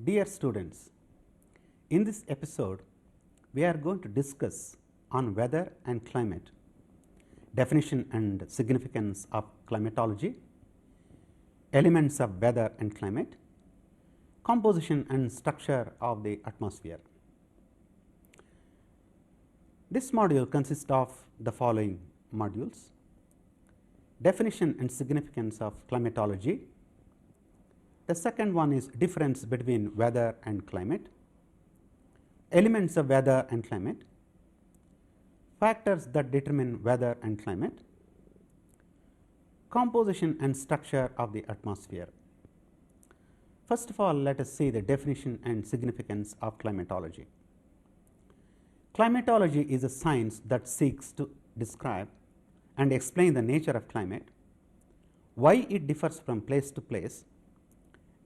Dear students, in this episode we are going to discuss on weather and climate, definition and significance of climatology, elements of weather and climate, composition and structure of the atmosphere. This module consists of the following modules: definition and significance of climatology. The second one is difference between weather and climate, elements of weather and climate, factors that determine weather and climate, composition and structure of the atmosphere. First of all, let us see the definition and significance of climatology. Climatology is a science that seeks to describe and explain the nature of climate, why it differs from place to place,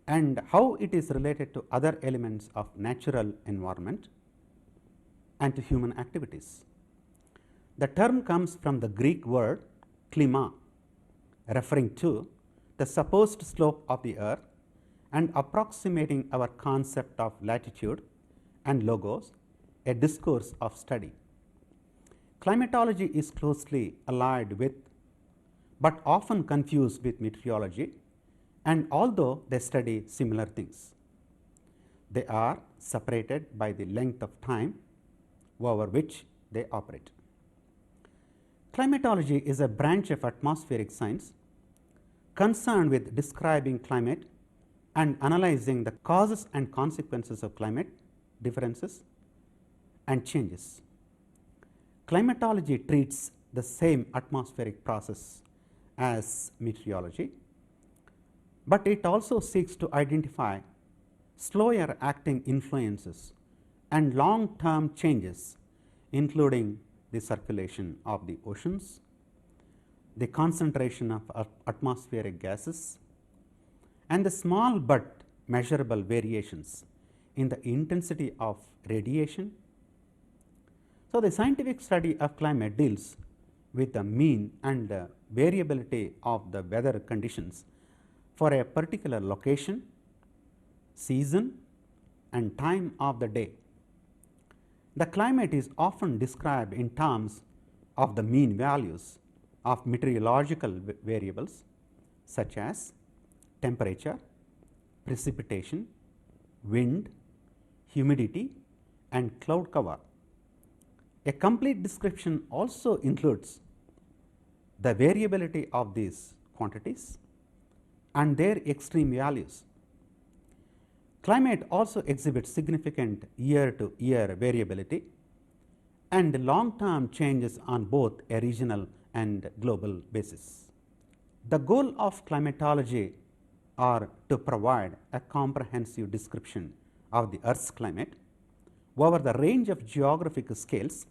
and how it is related to other elements of natural environment and to human activities. The term comes from the Greek word klima, referring to the supposed slope of the earth and approximating our concept of latitude, and logos, a discourse of study. Climatology is closely allied with but often confused with meteorology, and although they study similar things, they are separated by the length of time over which they operate. Climatology is a branch of atmospheric science concerned with describing climate and analyzing the causes and consequences of climate differences and changes. Climatology treats the same atmospheric process as meteorology, but it also seeks to identify slower acting influences and long term changes, including the circulation of the oceans, the concentration of atmospheric gases, and the small but measurable variations in the intensity of radiation. So, the scientific study of climate deals with the mean and variability of the weather conditions for a particular location, season, and time of the day. The climate is often described in terms of the mean values of meteorological variables such as temperature, precipitation, wind, humidity, and cloud cover. A complete description also includes the variability of these quantities and their extreme values. Climate also exhibits significant year to year variability and long term changes on both a regional and global basis. The goal of climatology are to provide a comprehensive description of the Earth's climate over the range of geographic scales,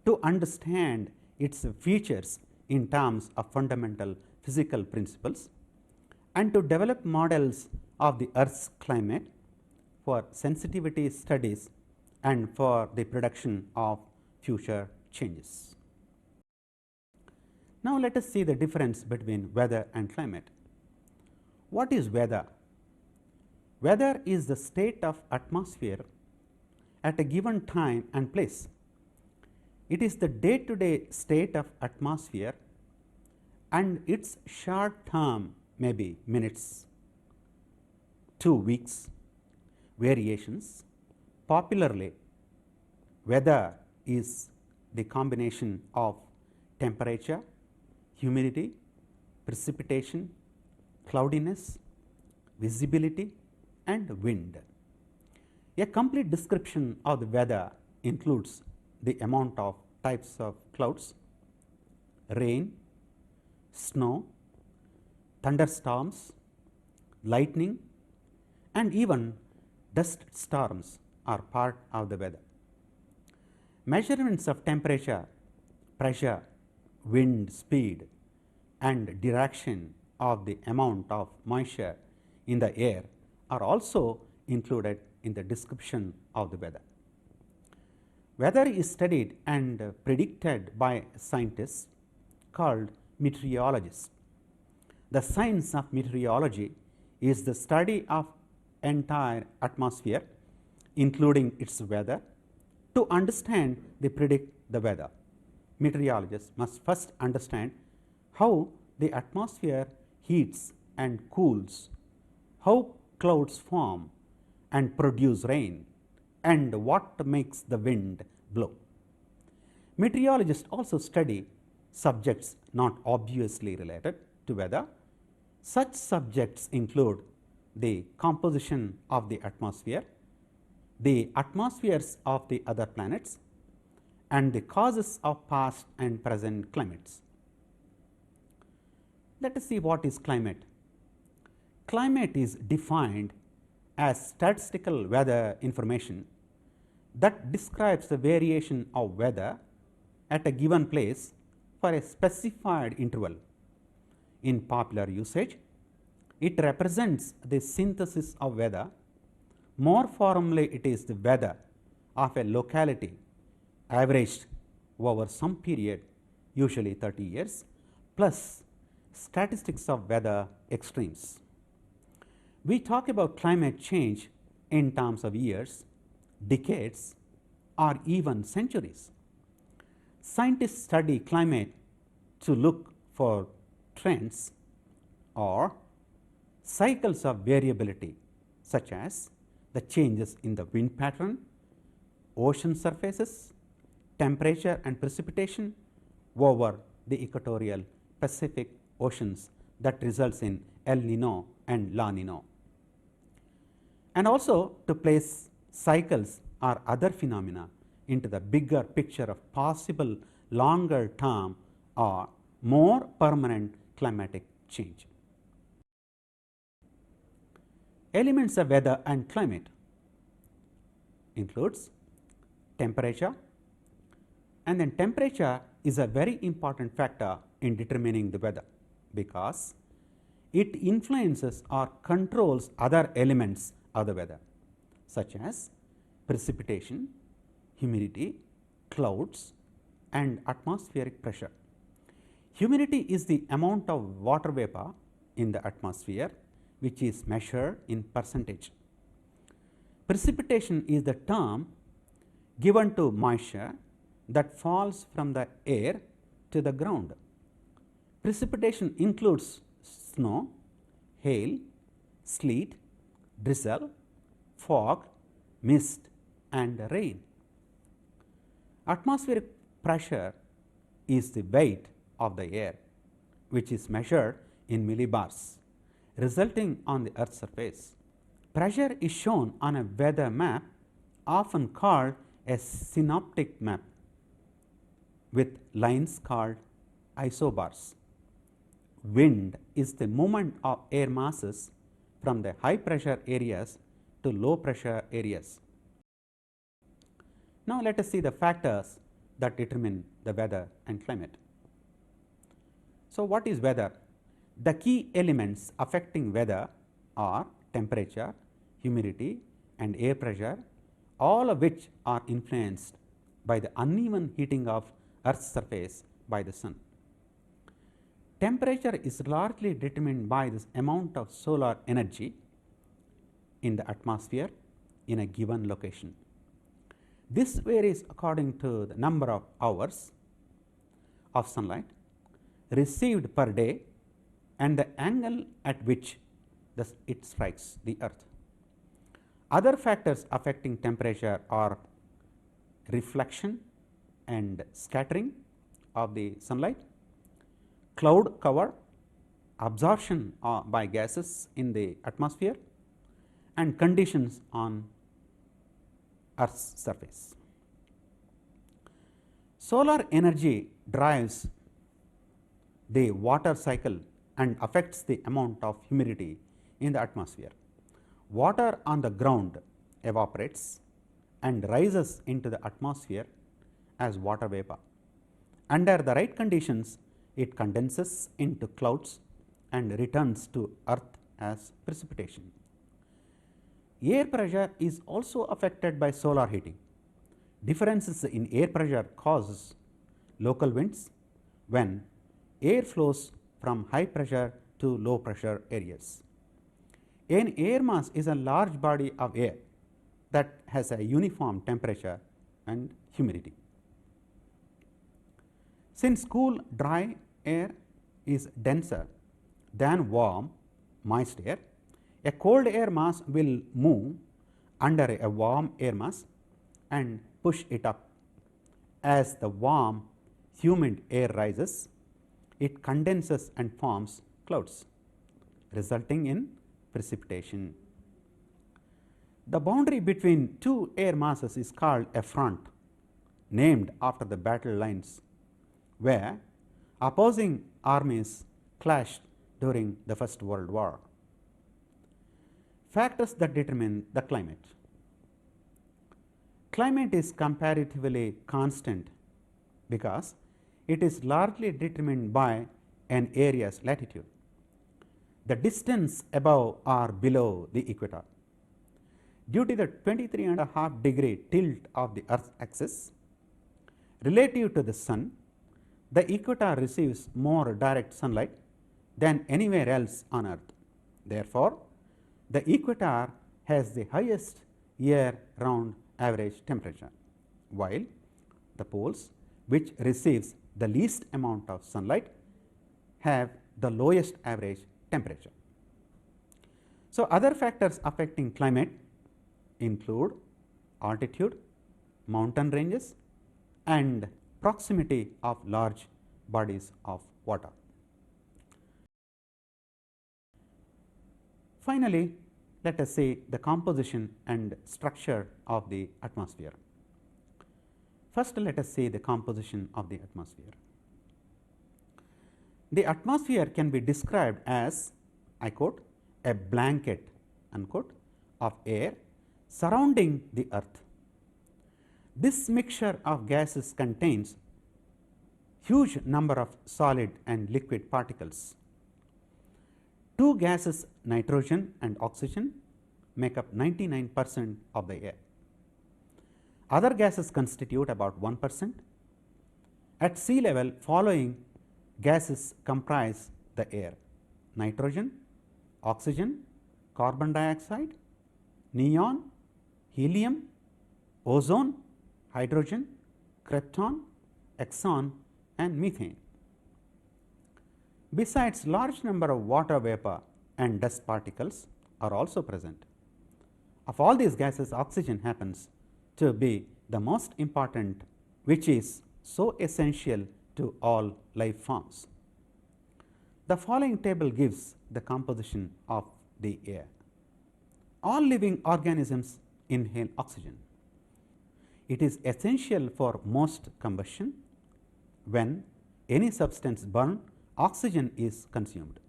to understand its features in terms of fundamental physical principles, and to develop models of the Earth's climate for sensitivity studies and for the prediction of future changes. Now, let us see the difference between weather and climate. What is weather? Weather is the state of atmosphere at a given time and place. It is the day to day state of atmosphere, and its short term may be minutes, 2 weeks variations. Popularly, weather is the combination of temperature, humidity, precipitation, cloudiness, visibility, and wind. A complete description of the weather includes the amount of types of clouds, rain, snow, thunderstorms, lightning, and even dust storms are part of the weather. Measurements of temperature, pressure, wind speed, and direction of the amount of moisture in the air are also included in the description of the weather. Weather is studied and predicted by scientists called meteorologists. The science of meteorology is the study of entire atmosphere, including its weather. To understand the predict the weather, meteorologists must first understand how the atmosphere heats and cools, how clouds form and produce rain, and what makes the wind blow. Meteorologists also study subjects not obviously related to weather. Such subjects include the composition of the atmosphere, the atmospheres of the other planets, and the causes of past and present climates. Let us see what is climate. Climate is defined as statistical weather information that describes the variation of weather at a given place for a specified interval. In popular usage, it represents the synthesis of weather. More formally, it is the weather of a locality averaged over some period, usually 30 years, plus statistics of weather extremes. We talk about climate change in terms of years, decades, or even centuries. Scientists study climate to look for trends or cycles of variability, such as the changes in the wind pattern, ocean surfaces, temperature and precipitation over the equatorial Pacific oceans that results in El Nino and La Nino. And also to place cycles or other phenomena into the bigger picture of possible longer term or more permanent climatic change. Elements of weather and climate includes temperature, and then temperature is a very important factor in determining the weather, because it influences or controls other elements of the weather, such as precipitation, humidity, clouds, and atmospheric pressure. Humidity is the amount of water vapor in the atmosphere which is measured in percentage. Precipitation is the term given to moisture that falls from the air to the ground. Precipitation includes snow, hail, sleet, drizzle, fog, mist, and rain. Atmospheric pressure is the weight of the air, which is measured in millibars, resulting on the Earth's surface. Pressure is shown on a weather map, often called a synoptic map, with lines called isobars. Wind is the movement of air masses from the high pressure areas to low pressure areas. Now, let us see the factors that determine the weather and climate. So, what is weather? The key elements affecting weather are temperature, humidity, and air pressure, all of which are influenced by the uneven heating of Earth's surface by the sun. Temperature is largely determined by this amount of solar energy in the atmosphere in a given location. This varies according to the number of hours of sunlight received per day and the angle at which it strikes the earth. Other factors affecting temperature are reflection and scattering of the sunlight, cloud cover, absorption by gases in the atmosphere, and conditions on Earth's surface. Solar energy drives the water cycle and affects the amount of humidity in the atmosphere. Water on the ground evaporates and rises into the atmosphere as water vapor. Under the right conditions, it condenses into clouds and returns to earth as precipitation. Air pressure is also affected by solar heating. Differences in air pressure causes local winds when air flows from high pressure to low pressure areas. An air mass is a large body of air that has a uniform temperature and humidity. Since cool, dry air is denser than warm, moist air, a cold air mass will move under a warm air mass and push it up. As the warm, humid air rises, it condenses and forms clouds, resulting in precipitation. The boundary between two air masses is called a front, named after the battle lines where opposing armies clashed during the First World War. Factors that determine the climate. Climate is comparatively constant because it is largely determined by an area's latitude, the distance above or below the equator. Due to the 23.5 degree tilt of the Earth's axis relative to the Sun, the equator receives more direct sunlight than anywhere else on Earth. Therefore, the equator has the highest year-round average temperature, while the poles, which receives the least amount of sunlight, have the lowest average temperature. So, other factors affecting climate include altitude, mountain ranges, and proximity of large bodies of water. Finally, let us see the composition and structure of the atmosphere. First, let us see the composition of the atmosphere. The atmosphere can be described as, I quote, a blanket, unquote, of air surrounding the Earth. This mixture of gases contains huge number of solid and liquid particles. Two gases, nitrogen and oxygen, make up 99% of the air. Other gases constitute about 1%. At sea level, following gases comprise the air: nitrogen, oxygen, carbon dioxide, neon, helium, ozone, hydrogen, krypton, xenon, and methane. Besides, large number of water vapor and dust particles are also present. Of all these gases, oxygen happens to be the most important, which is so essential to all life forms. The following table gives the composition of the air. All living organisms inhale oxygen. It is essential for most combustion. When any substance burns, oxygen is consumed.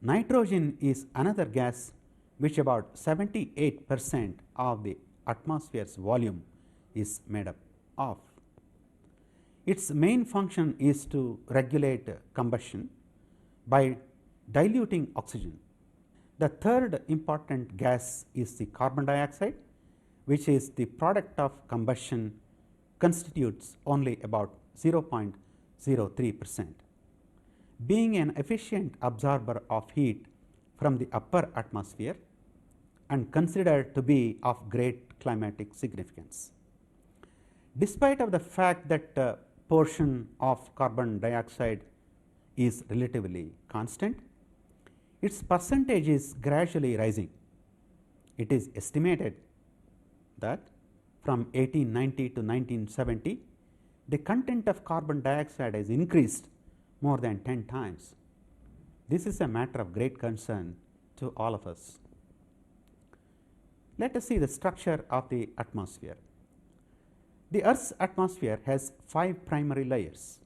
Nitrogen is another gas which about 78% of the atmosphere's volume is made up of. Its main function is to regulate combustion by diluting oxygen. The third important gas is the carbon dioxide, which is the product of combustion, constitutes only about 0.03%. Being an efficient absorber of heat from the upper atmosphere and considered to be of great climatic significance. Despite of the fact that portion of carbon dioxide is relatively constant, its percentage is gradually rising. It is estimated that from 1890 to 1970, the content of carbon dioxide has increased more than 10 times. This is a matter of great concern to all of us. Let us see the structure of the atmosphere. The Earth's atmosphere has 5 primary layers,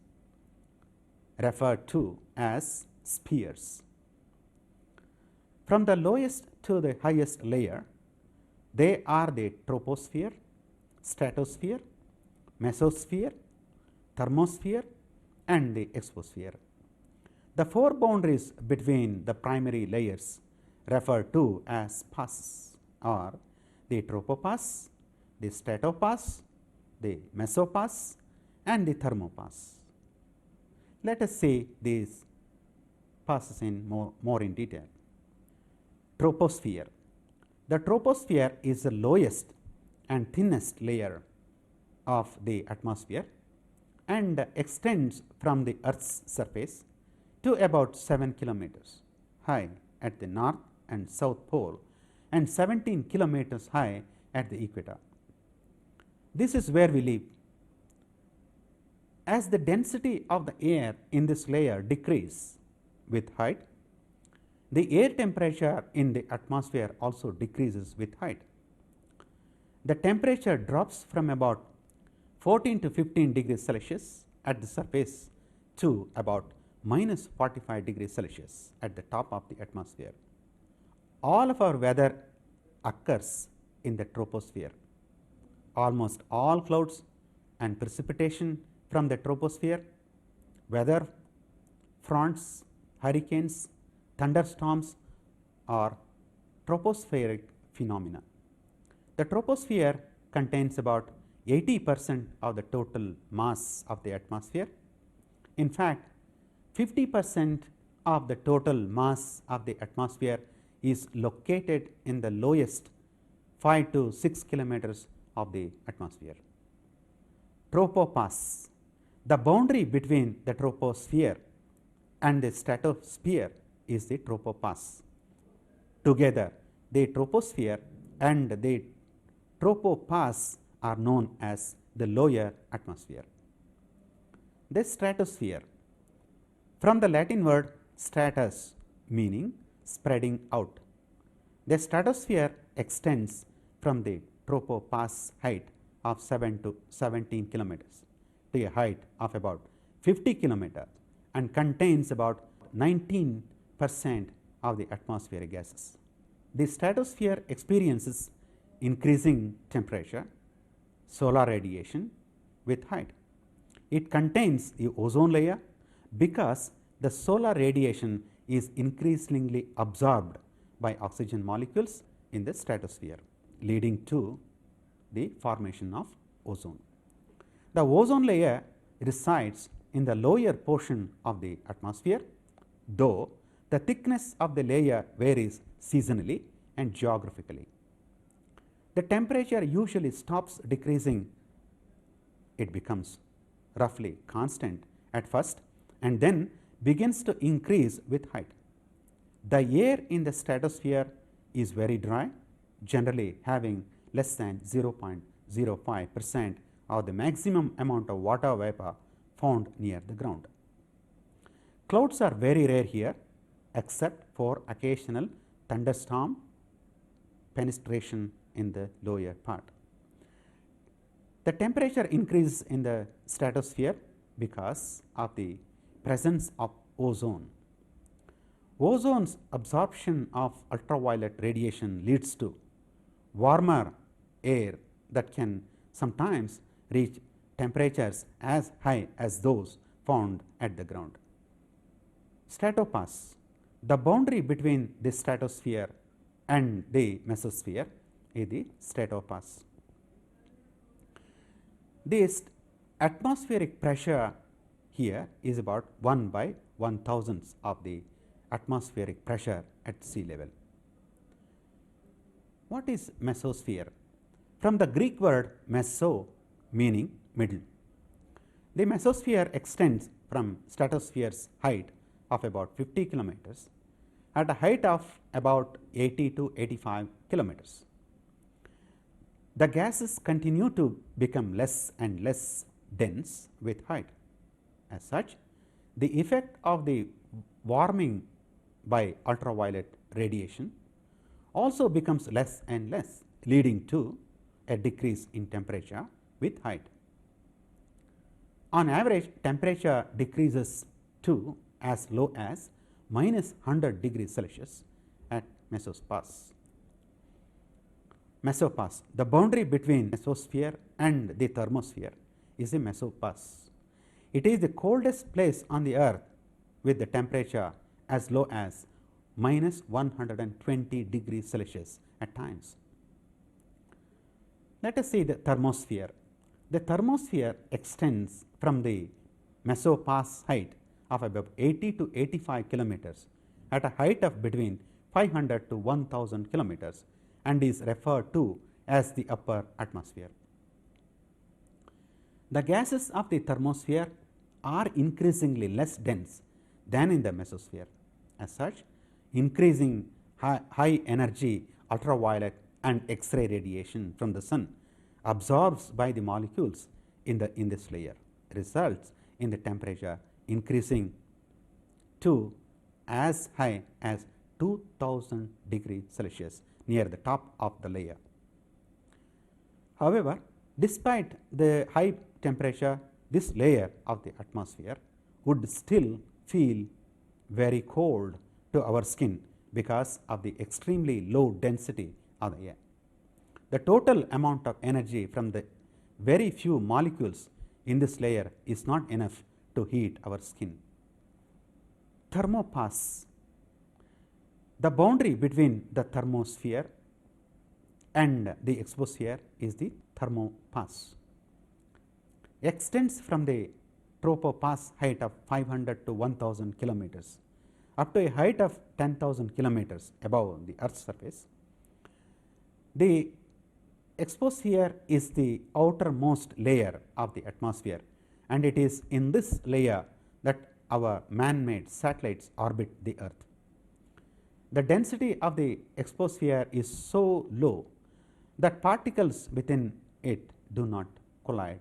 referred to as spheres. From the lowest to the highest layer, they are the troposphere, stratosphere, mesosphere, thermosphere, and the exosphere. The 4 boundaries between the primary layers, referred to as passes, are the tropopause, the stratopause, the mesopause, and the thermopause. Let us see these passes in more in detail. troposphere. The troposphere is the lowest and thinnest layer of the atmosphere and extends from the Earth's surface to about 7 kilometers high at the north and south pole and 17 kilometers high at the equator. This is where we live. As the density of the air in this layer decreases with height, the air temperature in the atmosphere also decreases with height. The temperature drops from about 14 to 15 degrees Celsius at the surface to about minus 45 degrees Celsius at the top of the atmosphere. All of our weather occurs in the troposphere. Almost all clouds and precipitation from the troposphere, weather fronts, hurricanes, thunderstorms are tropospheric phenomena. The troposphere contains about 80% of the total mass of the atmosphere. In fact, 50% of the total mass of the atmosphere is located in the lowest 5 to 6 kilometers of the atmosphere. Tropopause. The boundary between the troposphere and the stratosphere is the tropopause. Together, the troposphere and the tropopause are known as the lower atmosphere. The stratosphere, from the Latin word stratus meaning spreading out. The stratosphere extends from the tropopause height of 7 to 17 kilometers to a height of about 50 kilometers and contains about 19% of the atmospheric gases. The stratosphere experiences increasing temperature, solar radiation with height. It contains the ozone layer because the solar radiation is increasingly absorbed by oxygen molecules in the stratosphere, leading to the formation of ozone. The ozone layer resides in the lower portion of the atmosphere, though the thickness of the layer varies seasonally and geographically. The temperature usually stops decreasing. It becomes roughly constant at first and then begins to increase with height. The air in the stratosphere is very dry, generally having less than 0.05% of the maximum amount of water vapor found near the ground. Clouds are very rare here except for occasional thunderstorm penetration in the lower part. The temperature increases in the stratosphere because of the presence of ozone. Ozone's absorption of ultraviolet radiation leads to warmer air that can sometimes reach temperatures as high as those found at the ground. Stratopause. The boundary between the stratosphere and the mesosphere is the stratopause. This atmospheric pressure here is about 1 by 1,000th of the atmospheric pressure at sea level. What is mesosphere? From the Greek word meso meaning middle. The mesosphere extends from stratosphere's height of about 50 kilometers at a height of about 80 to 85 kilometers. The gases continue to become less and less dense with height. As such, the effect of the warming by ultraviolet radiation also becomes less and less, leading to a decrease in temperature with height. On average, temperature decreases to as low as minus 100 degrees Celsius at mesopause. Mesopause. The boundary between mesosphere and the thermosphere is the mesopause. It is the coldest place on the earth with the temperature as low as minus 120 degrees Celsius at times. Let us see the thermosphere. The thermosphere extends from the mesopause height of about 80 to 85 kilometers at a height of between 500 to 1000 kilometers and is referred to as the upper atmosphere. The gases of the thermosphere are increasingly less dense than in the mesosphere. As such, increasing high energy ultraviolet and X-ray radiation from the sun absorbs by the molecules in this layer results in the temperature increasing to as high as 2000 degrees Celsius near the top of the layer. However, despite the high temperature, this layer of the atmosphere would still feel very cold to our skin because of the extremely low density of the air. The total amount of energy from the very few molecules in this layer is not enough to heat our skin. Thermopass. The boundary between the thermosphere and the exosphere is the thermopass. Extends from the tropopass height of 500 to 1000 kilometers up to a height of 10,000 kilometers above the Earth's surface. The exosphere is the outermost layer of the atmosphere, and it is in this layer that our man-made satellites orbit the Earth. The density of the exosphere is so low that particles within it do not collide.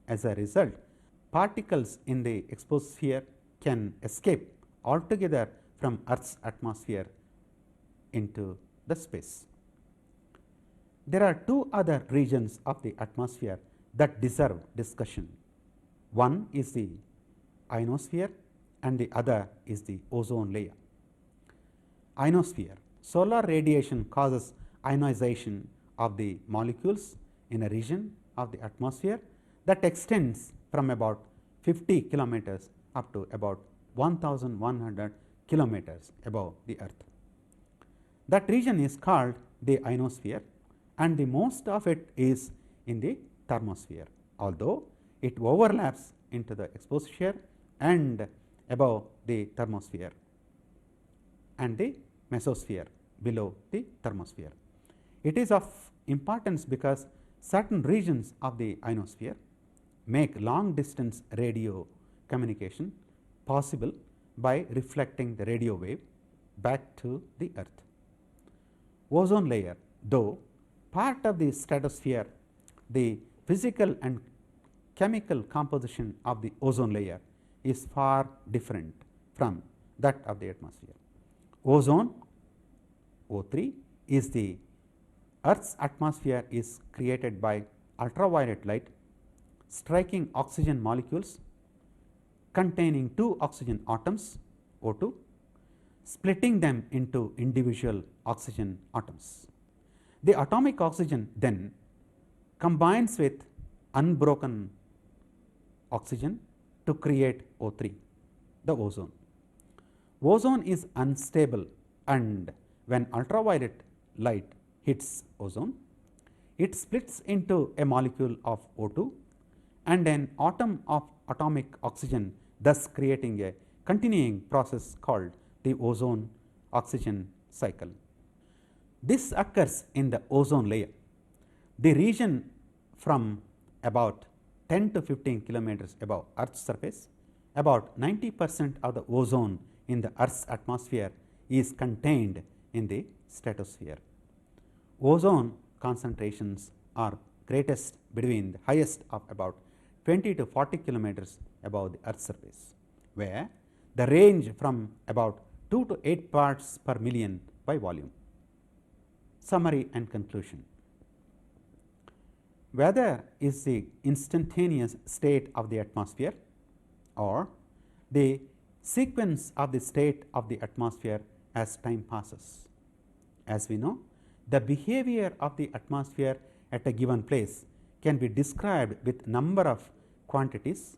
As a result, particles in the exosphere can escape altogether from Earth's atmosphere into the space. There are two other regions of the atmosphere that deserve discussion. One is the ionosphere and the other is the ozone layer. Ionosphere. Solar radiation causes ionization of the molecules in a region of the atmosphere that extends from about 50 kilometers up to about 1100 kilometers above the Earth. That region is called the ionosphere, and the most of it is in the thermosphere, although it overlaps into the exosphere and above the thermosphere and the mesosphere below the thermosphere. It is of importance because certain regions of the ionosphere make long distance radio communication possible by reflecting the radio wave back to the Earth. Ozone layer. Though part of the stratosphere, the physical and chemical composition of the ozone layer is far different from that of the atmosphere. Ozone O3 is the Earth's atmosphere is created by ultraviolet light striking oxygen molecules containing two oxygen atoms O2, splitting them into individual oxygen atoms. The atomic oxygen then combines with unbroken oxygen to create O3, the ozone. Ozone is unstable, and when ultraviolet light hits ozone, it splits into a molecule of O2 and an atom of atomic oxygen, thus creating a continuing process called the ozone oxygen cycle. This occurs in the ozone layer, the region from about 10 to 15 kilometers above Earth's surface. About 90% of the ozone in the Earth's atmosphere is contained in the stratosphere. Ozone concentrations are greatest between the highest of about 20 to 40 kilometers above the Earth's surface, where the range from about 2 to 8 parts per million by volume. Summary and conclusion. Weather is the instantaneous state of the atmosphere or the sequence of the state of the atmosphere as time passes. As we know, the behavior of the atmosphere at a given place can be described with number of quantities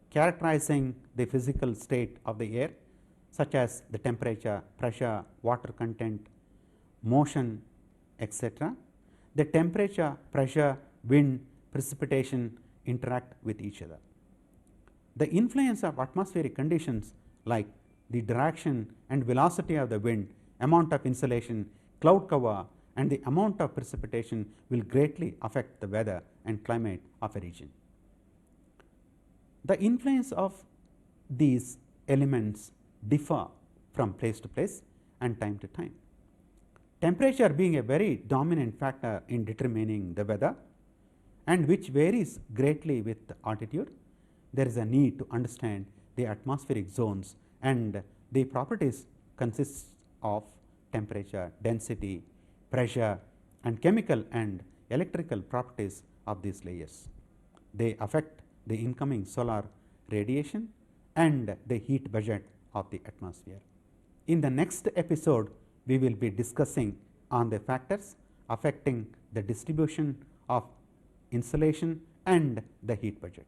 characterizing the physical state of the air, such as the temperature, pressure, water content, motion, etc. The temperature, pressure, wind, precipitation interact with each other. The influence of atmospheric conditions like the direction and velocity of the wind amount of insolation, cloud cover and the amount of precipitation will greatly affect the weather and climate of a region. The influence of these elements differ from place to place and time to time. Temperature being a very dominant factor in determining the weather and which varies greatly with altitude, there is a need to understand the atmospheric zones and the properties consists of temperature, density, pressure and chemical and electrical properties of these layers. They affect the incoming solar radiation and the heat budget of the atmosphere. In the next episode, we will be discussing on the factors affecting the distribution of insolation and the heat budget.